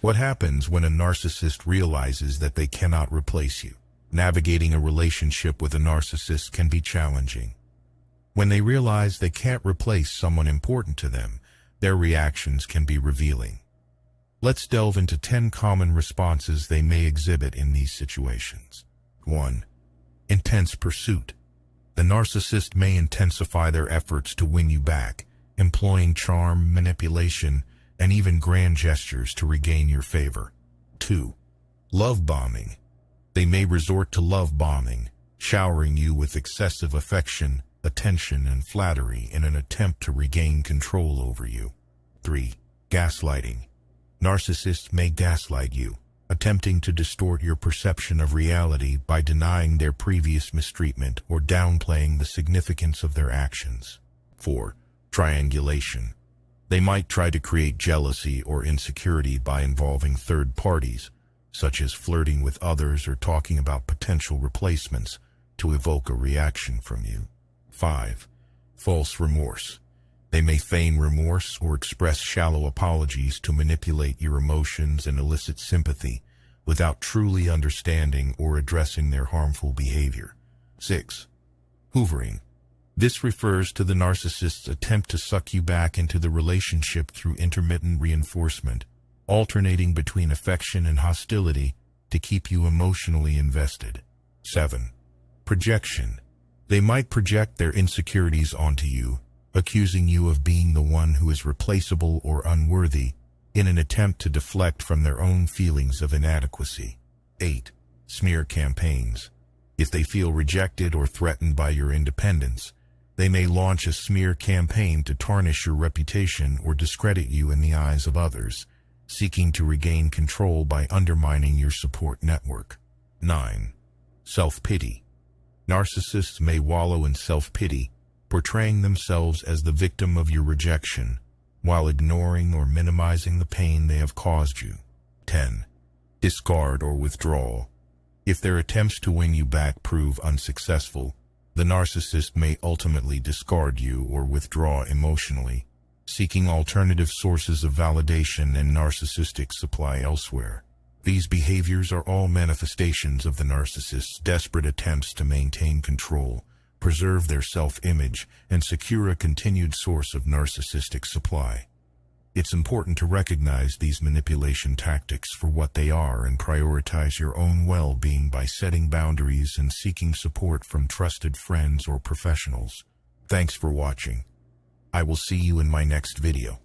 What happens when a narcissist realizes that they cannot replace you? Navigating a relationship with a narcissist can be challenging. When they realize they can't replace someone important to them, their reactions can be revealing. Let's delve into 10 common responses they may exhibit in these situations. 1. Intense pursuit. The narcissist may intensify their efforts to win you back, employing charm, manipulation, and even grand gestures to regain your favor. 2. Love bombing. They may resort to love bombing, showering you with excessive affection, attention, and flattery in an attempt to regain control over you. 3. Gaslighting. Narcissists may gaslight you, attempting to distort your perception of reality by denying their previous mistreatment or downplaying the significance of their actions. 4. Triangulation. They might try to create jealousy or insecurity by involving third parties, such as flirting with others or talking about potential replacements, to evoke a reaction from you. 5. False remorse. They may feign remorse or express shallow apologies to manipulate your emotions and elicit sympathy without truly understanding or addressing their harmful behavior. 6. Hoovering. This refers to the narcissist's attempt to suck you back into the relationship through intermittent reinforcement, alternating between affection and hostility to keep you emotionally invested. 7. Projection. They might project their insecurities onto you, accusing you of being the one who is replaceable or unworthy, in an attempt to deflect from their own feelings of inadequacy. 8. Smear campaigns. If they feel rejected or threatened by your independence, they may launch a smear campaign to tarnish your reputation or discredit you in the eyes of others, seeking to regain control by undermining your support network. 9. Self-pity. Narcissists may wallow in self-pity, portraying themselves as the victim of your rejection, while ignoring or minimizing the pain they have caused you. 10. Discard or withdrawal. If their attempts to win you back prove unsuccessful, the narcissist may ultimately discard you or withdraw emotionally, seeking alternative sources of validation and narcissistic supply elsewhere. These behaviors are all manifestations of the narcissist's desperate attempts to maintain control, preserve their self-image, and secure a continued source of narcissistic supply. It's important to recognize these manipulation tactics for what they are and prioritize your own well-being by setting boundaries and seeking support from trusted friends or professionals. Thanks for watching. I will see you in my next video.